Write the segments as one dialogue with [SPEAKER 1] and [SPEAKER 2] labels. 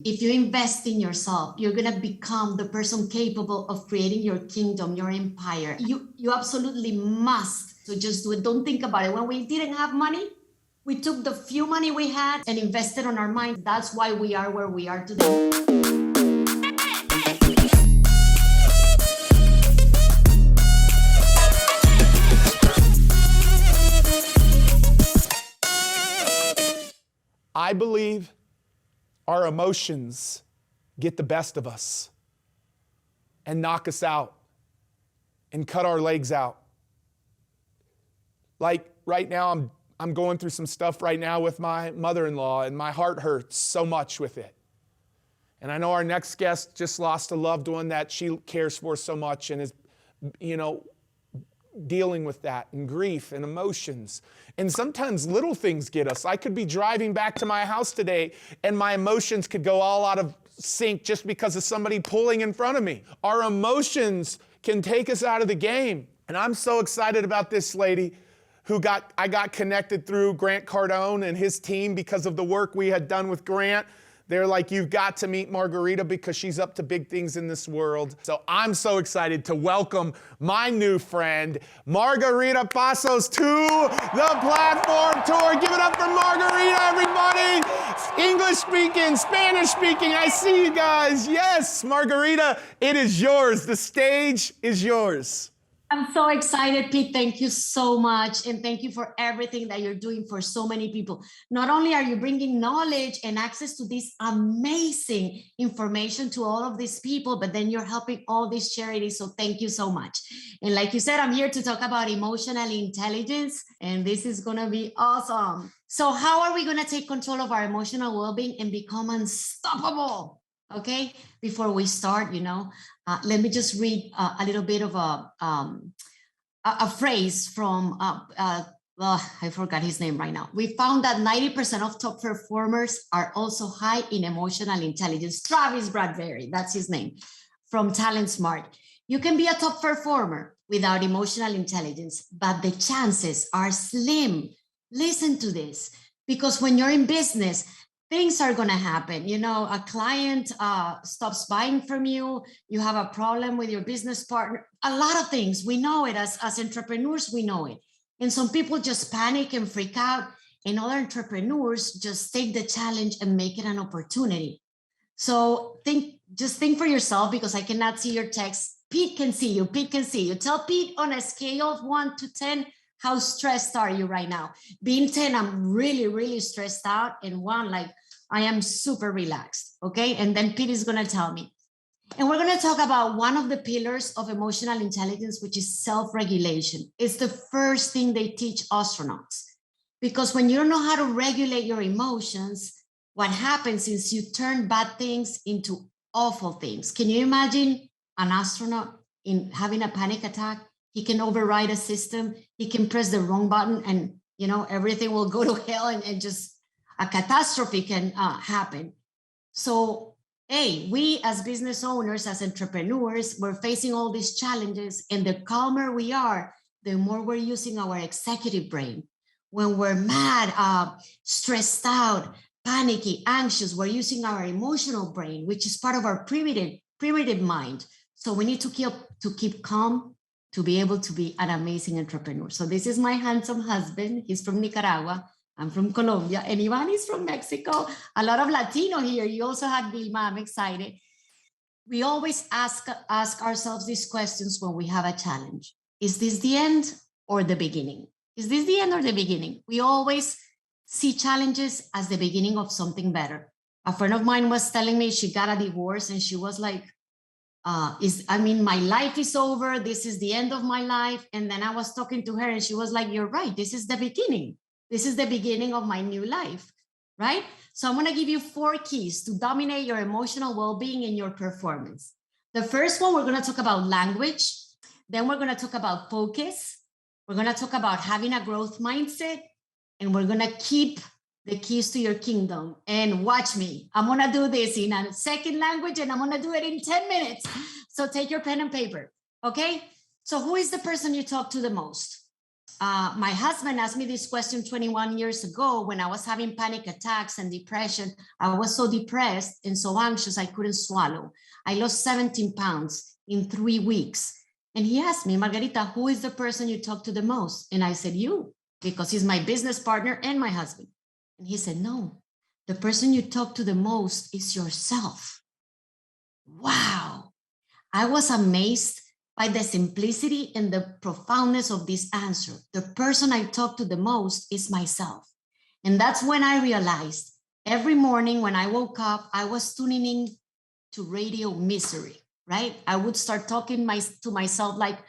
[SPEAKER 1] If you invest in yourself, you're going to become the person capable of creating your kingdom, your empire. You absolutely must. So just do it. Don't think about it. When we didn't have money, we took the few money we had and invested on our mind. That's why we are where we are today.
[SPEAKER 2] I believe our emotions get the best of us and knock us out and cut our legs out. Like right now, I'm going through some stuff right now with my mother-in-law, and my heart hurts so much with it. And I know our next guest just lost a loved one that she cares for so much and is, dealing with that and grief and emotions. And sometimes little things get us. I could be driving back to my house today and my emotions could go all out of sync just because of somebody pulling in front of me. Our emotions can take us out of the game. And I'm so excited about this lady who I got connected through Grant Cardone and his team because of the work we had done with Grant. They're like, you've got to meet Margarita because she's up to big things in this world. So I'm so excited to welcome my new friend, Margarita Pasos, to the platform tour. Give it up for Margarita, everybody. English speaking, Spanish speaking. I see you guys. Yes, Margarita, it is yours. The stage is yours.
[SPEAKER 1] I'm so excited, Pete. Thank you so much. And thank you for everything that you're doing for so many people. Not only are you bringing knowledge and access to this amazing information to all of these people, but then you're helping all these charities. So thank you so much. And like you said, I'm here to talk about emotional intelligence, and this is going to be awesome. So how are we going to take control of our emotional well-being and become unstoppable? Okay, before we start, let me just read a little bit of a phrase from, I forgot his name right now. We found that 90% of top performers are also high in emotional intelligence. Travis Bradbury, that's his name, from Talent Smart. You can be a top performer without emotional intelligence, but the chances are slim. Listen to this, because when you're in business, things are going to happen. A client stops buying from you. You have a problem with your business partner. A lot of things. We know it as entrepreneurs, we know it. And some people just panic and freak out. And other entrepreneurs just take the challenge and make it an opportunity. So just think for yourself, because I cannot see your text. Pete can see you. Pete can see you. Tell Pete on a scale of 1 to 10, how stressed are you right now? Being 10, I'm really, really stressed out. And 1, like, I am super relaxed, okay? And then Pete is gonna tell me. And we're gonna talk about one of the pillars of emotional intelligence, which is self-regulation. It's the first thing they teach astronauts. Because when you don't know how to regulate your emotions, what happens is you turn bad things into awful things. Can you imagine an astronaut in having a panic attack? He can override a system. He can press the wrong button and, everything will go to hell and just a catastrophe can happen. So, we as business owners, as entrepreneurs, we're facing all these challenges, and the calmer we are, the more we're using our executive brain. When we're mad, stressed out, panicky, anxious, we're using our emotional brain, which is part of our primitive mind. So we need to keep calm to be able to be an amazing entrepreneur. So this is my handsome husband. He's from Nicaragua. I'm from Colombia, and Ivan is from Mexico. A lot of Latino here. You also have Vilma. I'm excited. We always ask ourselves these questions when we have a challenge. Is this the end or the beginning? Is this the end or the beginning? We always see challenges as the beginning of something better. A friend of mine was telling me she got a divorce, and she was like, my life is over. This is the end of my life. And then I was talking to her, and she was like, you're right. This is the beginning. This is the beginning of my new life, right? So I'm going to give you 4 keys to dominate your emotional well-being and your performance. The first one, we're going to talk about language. Then we're going to talk about focus. We're going to talk about having a growth mindset. And we're going to keep the keys to your kingdom. And watch me. I'm going to do this in a second language, and I'm going to do it in 10 minutes. So take your pen and paper, okay? So who is the person you talk to the most? my husband asked me this question 21 years ago when I was having panic attacks and depression. I was so depressed and so anxious I couldn't swallow. I lost 17 pounds in 3 weeks. And he asked me, Margarita, who is the person you talk to the most? And I said, you, because he's my business partner and my husband. And he said, no, the person you talk to the most is yourself. Wow. I was amazed by the simplicity and the profoundness of this answer. The person I talk to the most is myself. And that's when I realized every morning when I woke up, I was tuning in to radio misery, right? I would start talking to myself like,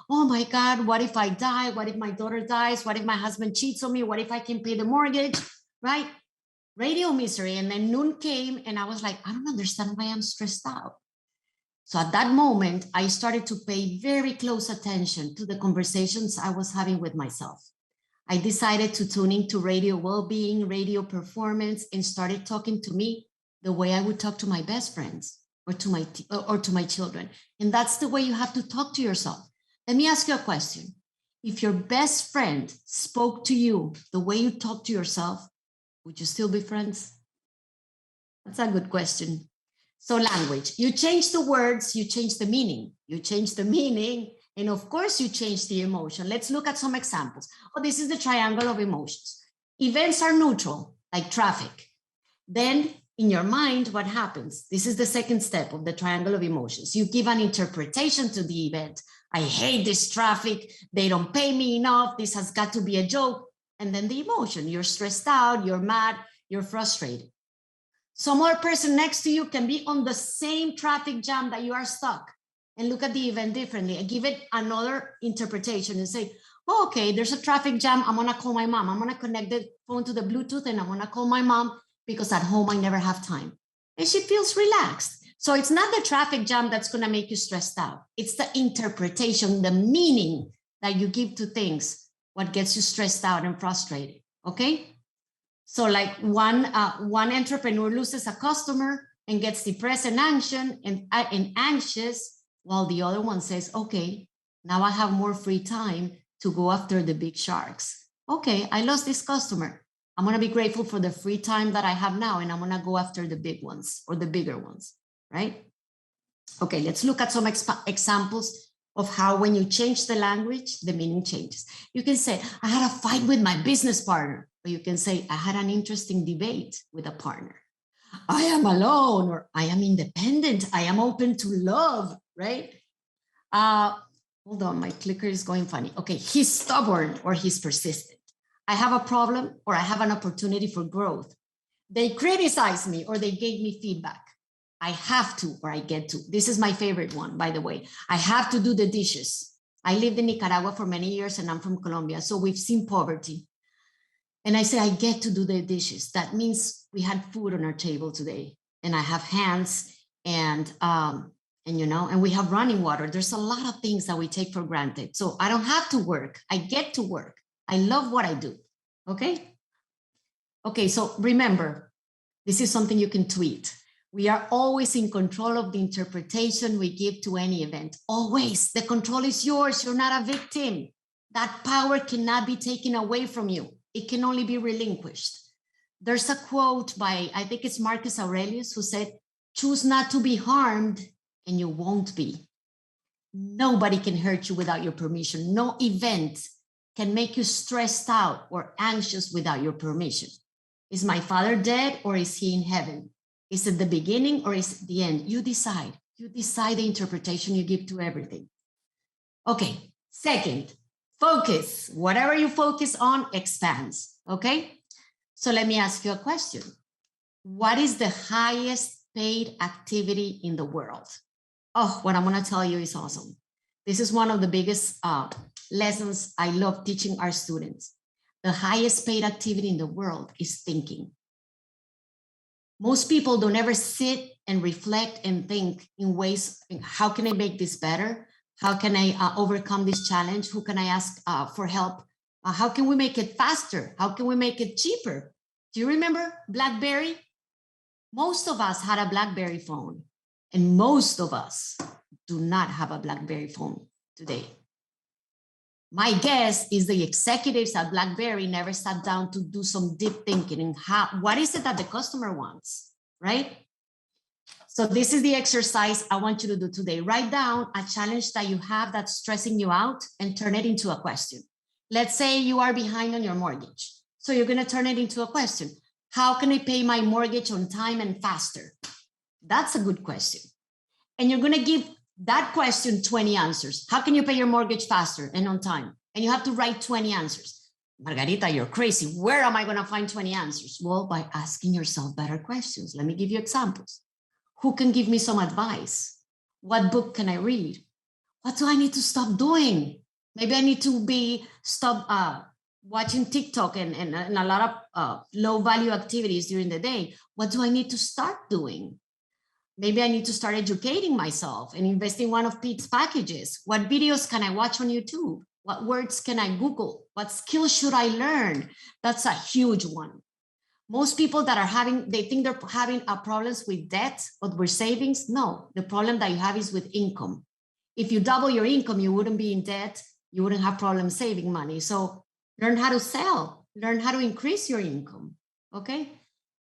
[SPEAKER 1] oh my God, what if I die? What if my daughter dies? What if my husband cheats on me? What if I can pay the mortgage, right? Radio misery. And then noon came and I was like, I don't understand why I'm stressed out. So at that moment, I started to pay very close attention to the conversations I was having with myself. I decided to tune into radio well-being, radio performance, and started talking to me the way I would talk to my best friends or to my children. And that's the way you have to talk to yourself. Let me ask you a question. If your best friend spoke to you the way you talk to yourself, would you still be friends? That's a good question. So language, you change the words, you change the meaning. You change the meaning, and of course you change the emotion. Let's look at some examples. Oh, this is the triangle of emotions. Events are neutral, like traffic. Then in your mind, what happens? This is the second step of the triangle of emotions. You give an interpretation to the event. I hate this traffic. They don't pay me enough. This has got to be a joke. And then the emotion, you're stressed out, you're mad, you're frustrated. Some other person next to you can be on the same traffic jam that you are stuck and look at the event differently and give it another interpretation and say, oh, okay, there's a traffic jam. I'm going to call my mom. I'm going to connect the phone to the Bluetooth and I'm going to call my mom because at home I never have time. And she feels relaxed. So it's not the traffic jam that's going to make you stressed out. It's the interpretation, the meaning that you give to things, what gets you stressed out and frustrated. Okay? So like one entrepreneur loses a customer and gets depressed and anxious, while the other one says, okay, now I have more free time to go after the big sharks. Okay, I lost this customer. I'm going to be grateful for the free time that I have now, and I'm going to go after the big ones or the bigger ones, right? Okay, let's look at some examples of how when you change the language, the meaning changes. You can say, I had a fight with my business partner. Or you can say, I had an interesting debate with a partner. I am alone, or I am independent. I am open to love, right? Hold on, my clicker is going funny. Okay, he's stubborn or he's persistent. I have a problem or I have an opportunity for growth. They criticize me or they gave me feedback. I have to or I get to. This is my favorite one, by the way. I have to do the dishes. I lived in Nicaragua for many years and I'm from Colombia, so we've seen poverty. And I say, I get to do the dishes. That means we had food on our table today and I have hands and we have running water. There's a lot of things that we take for granted. So I don't have to work. I get to work. I love what I do. Okay. Okay. So remember, this is something you can tweet. We are always in control of the interpretation we give to any event. Always. The control is yours. You're not a victim. That power cannot be taken away from you. It can only be relinquished. There's a quote by, I think it's Marcus Aurelius, who said, choose not to be harmed and you won't be. Nobody can hurt you without your permission. No event can make you stressed out or anxious without your permission. Is my father dead or is he in heaven? Is it the beginning or is it the end? You decide. You decide the interpretation you give to everything. Okay, second, focus. Whatever you focus on expands, okay? So let me ask you a question. What is the highest paid activity in the world? Oh, what I'm gonna tell you is awesome. This is one of the biggest lessons I love teaching our students. The highest paid activity in the world is thinking. Most people don't ever sit and reflect and think in ways, how can I make this better? How can I overcome this challenge? Who can I ask for help? How can we make it faster? How can we make it cheaper? Do you remember BlackBerry? Most of us had a BlackBerry phone, and most of us do not have a BlackBerry phone today. My guess is the executives at BlackBerry never sat down to do some deep thinking in what is it that the customer wants, right? So this is the exercise I want you to do today. Write down a challenge that you have that's stressing you out and turn it into a question. Let's say you are behind on your mortgage. So you're going to turn it into a question. How can I pay my mortgage on time and faster? That's a good question. And you're going to give that question 20 answers. How can you pay your mortgage faster and on time? And you have to write 20 answers. Margarita, you're crazy. Where am I going to find 20 answers? Well, by asking yourself better questions. Let me give you examples. Who can give me some advice? What book can I read? What do I need to stop doing? Maybe I need to stop watching TikTok and a lot of low value activities during the day. What do I need to start doing? Maybe I need to start educating myself and invest in one of Pete's packages. What videos can I watch on YouTube? What words can I Google? What skills should I learn? That's a huge one. Most people that they think they're having problems with debt or with savings. No, the problem that you have is with income. If you double your income, you wouldn't be in debt. You wouldn't have problems saving money. So learn how to sell, learn how to increase your income, okay?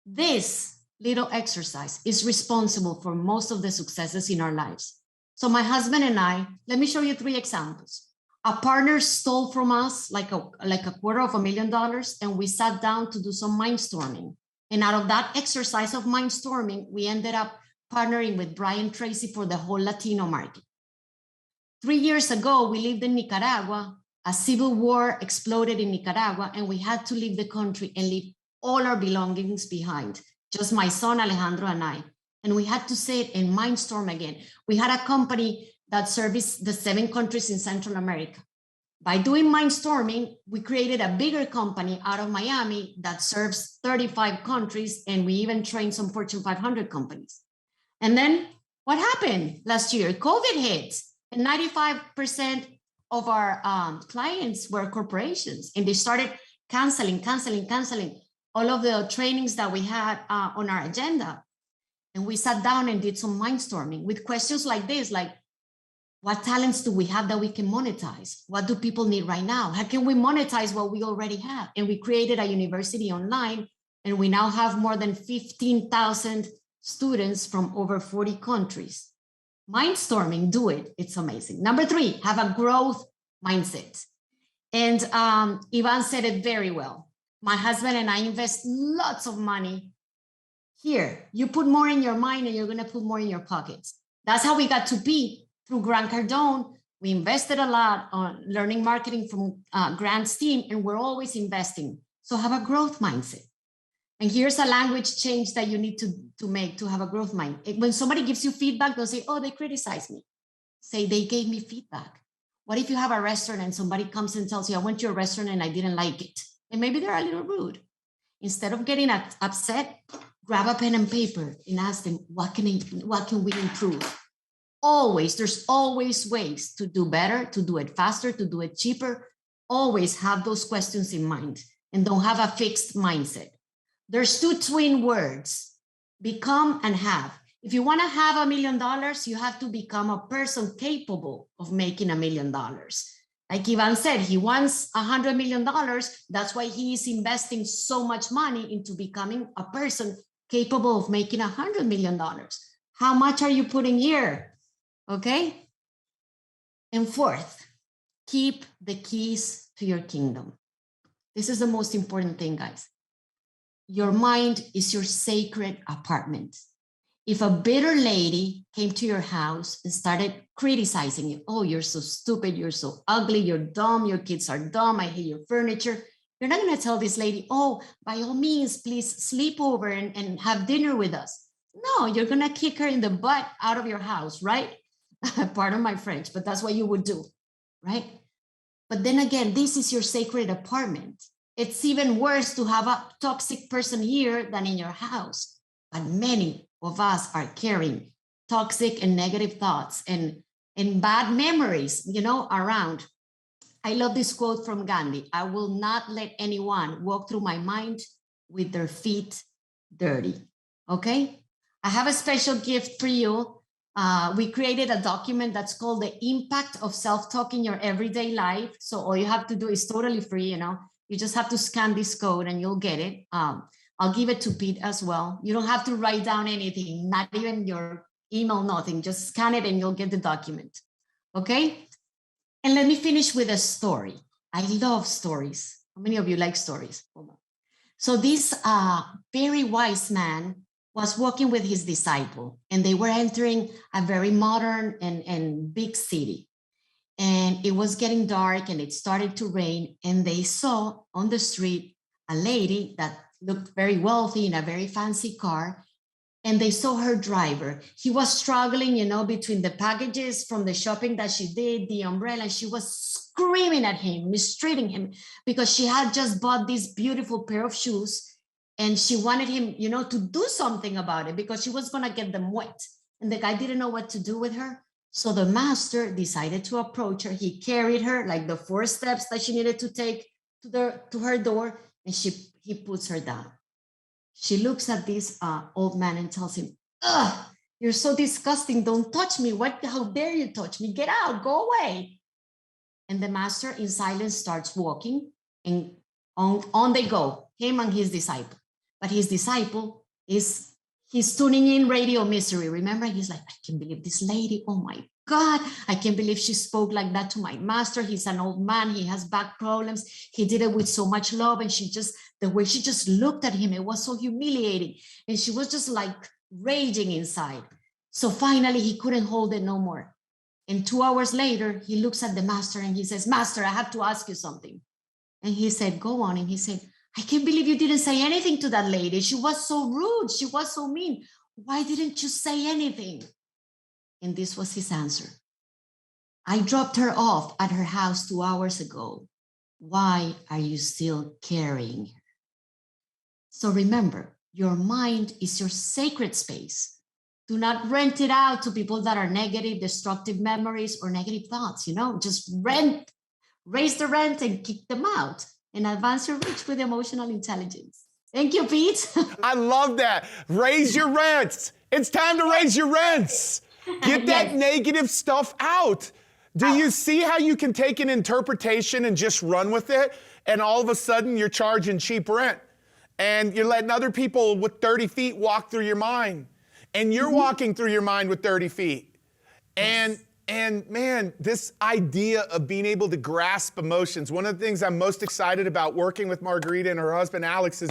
[SPEAKER 1] This little exercise is responsible for most of the successes in our lives. So my husband and I, let me show you 3 examples. A partner stole from us like a $250,000, and we sat down to do some mindstorming. And out of that exercise of mindstorming, we ended up partnering with Brian Tracy for the whole Latino market. 3 years ago, we lived in Nicaragua. A civil war exploded in Nicaragua, and we had to leave the country and leave all our belongings behind. Just my son, Alejandro, and I. And we had to sit and mindstorm again. We had a company that serviced the 7 countries in Central America. By doing mindstorming, we created a bigger company out of Miami that serves 35 countries, and we even trained some Fortune 500 companies. And then what happened last year? COVID hit, and 95% of our clients were corporations, and they started canceling all of the trainings that we had on our agenda. And we sat down and did some mindstorming with questions like this, like, what talents do we have that we can monetize? What do people need right now? How can we monetize what we already have? And we created a university online, and we now have more than 15,000 students from over 40 countries. Mindstorming, do it. It's amazing. Number 3, have a growth mindset. And Ivan said it very well. My husband and I invest lots of money here. You put more in your mind and you're going to put more in your pockets. That's how we got to Pete through Grant Cardone. We invested a lot on learning marketing from Grant's team, and we're always investing. So have a growth mindset. And here's a language change that you need to make to have a growth mind. When somebody gives you feedback, don't say, oh, they criticized me. Say, they gave me feedback. What if you have a restaurant and somebody comes and tells you, I went to your restaurant and I didn't like it? And maybe they're a little rude. Instead of getting upset, grab a pen and paper and ask them, what can we improve? There's always ways to do better, to do it faster, to do it cheaper. Always have those questions in mind and don't have a fixed mindset. There's 2 twin words, become and have. If you want to have $1 million, you have to become a person capable of making $1 million. Like Ivan said, he wants $100 million. That's why he is investing so much money into becoming a person capable of making $100 million. How much are you putting here? Okay. And 4th, keep the keys to your kingdom. This is the most important thing, guys. Your mind is your sacred apartment. If a bitter lady came to your house and started criticizing you, oh, you're so stupid, you're so ugly, you're dumb, your kids are dumb, I hate your furniture, you're not going to tell this lady, oh, by all means, please sleep over and have dinner with us. No, you're going to kick her in the butt out of your house, right? Pardon my French, but that's what you would do, right? But then again, this is your sacred apartment. It's even worse to have a toxic person here than in your house. But many of us are carrying toxic and negative thoughts and bad memories, around. I love this quote from Gandhi. I will not let anyone walk through my mind with their feet dirty. Okay? I have a special gift for you. We created a document that's called the impact of self-talk in your everyday life. So all you have to do is totally free, you just have to scan this code and you'll get it. I'll give it to Pete as well. You don't have to write down anything, not even your email, nothing. Just scan it and you'll get the document. Okay? And let me finish with a story. I love stories. How many of you like stories? Hold on. So this very wise man was walking with his disciple, and they were entering a very modern and big city. And it was getting dark and it started to rain, and they saw on the street a lady that looked very wealthy in a very fancy car, and they saw her driver. He was struggling, between the packages from the shopping that she did, the umbrella, and she was screaming at him, mistreating him, because she had just bought this beautiful pair of shoes, and she wanted him, to do something about it because she was gonna get them wet. And the guy didn't know what to do with her. So the master decided to approach her. He carried her like the 4 steps that she needed to take to her door, and he puts her down. She looks at this old man and tells him, "Ugh, you're so disgusting. Don't touch me. How dare you touch me? Get out, go away." And the master in silence starts walking, and on they go, him and his disciple. But his disciple he's tuning in radio misery. Remember, he's like, "I can't believe this lady. Oh my God, I can't believe she spoke like that to my master. He's an old man. He has back problems. He did it with so much love." And the way she just looked at him, it was so humiliating. And she was just like raging inside. So finally, he couldn't hold it no more. And 2 hours later, he looks at the master and he says, "Master, I have to ask you something." And he said, "Go on." And he said, "I can't believe you didn't say anything to that lady. She was so rude. She was so mean. Why didn't you say anything?" And this was his answer. "I dropped her off at her house 2 hours ago. Why are you still carrying her?" So remember, your mind is your sacred space. Do not rent it out to people that are negative, destructive memories or negative thoughts. Just raise the rent and kick them out, and advance your reach with emotional intelligence. Thank you, Pete.
[SPEAKER 2] I love that. Raise your rents. It's time to raise your rents. Get that negative stuff out. Do you see how you can take an interpretation and just run with it? And all of a sudden you're charging cheap rent. And you're letting other people with 30 feet walk through your mind. And you're walking through your mind with 30 feet. And man, this idea of being able to grasp emotions, one of the things I'm most excited about working with Margarita and her husband, Alex,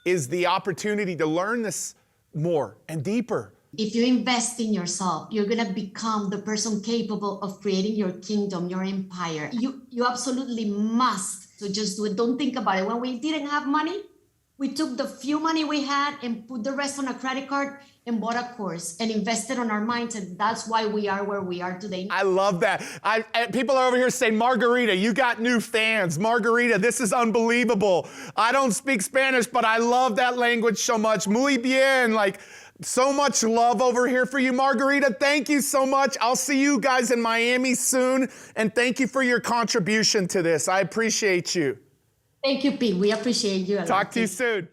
[SPEAKER 2] is the opportunity to learn this more and deeper.
[SPEAKER 1] If you invest in yourself, you're going to become the person capable of creating your kingdom, your empire. You absolutely must. So just do it. Don't think about it. When we didn't have money, we took the few money we had and put the rest on a credit card and bought a course and invested on our mindset. That's why we are where we are today.
[SPEAKER 2] I love that. People are over here saying, "Margarita, you got new fans. Margarita, this is unbelievable. I don't speak Spanish, but I love that language so much. Muy bien." So much love over here for you, Margarita. Thank you so much. I'll see you guys in Miami soon. And thank you for your contribution to this. I appreciate you.
[SPEAKER 1] Thank you, Pete. We appreciate you a lot.
[SPEAKER 2] Talk to you soon.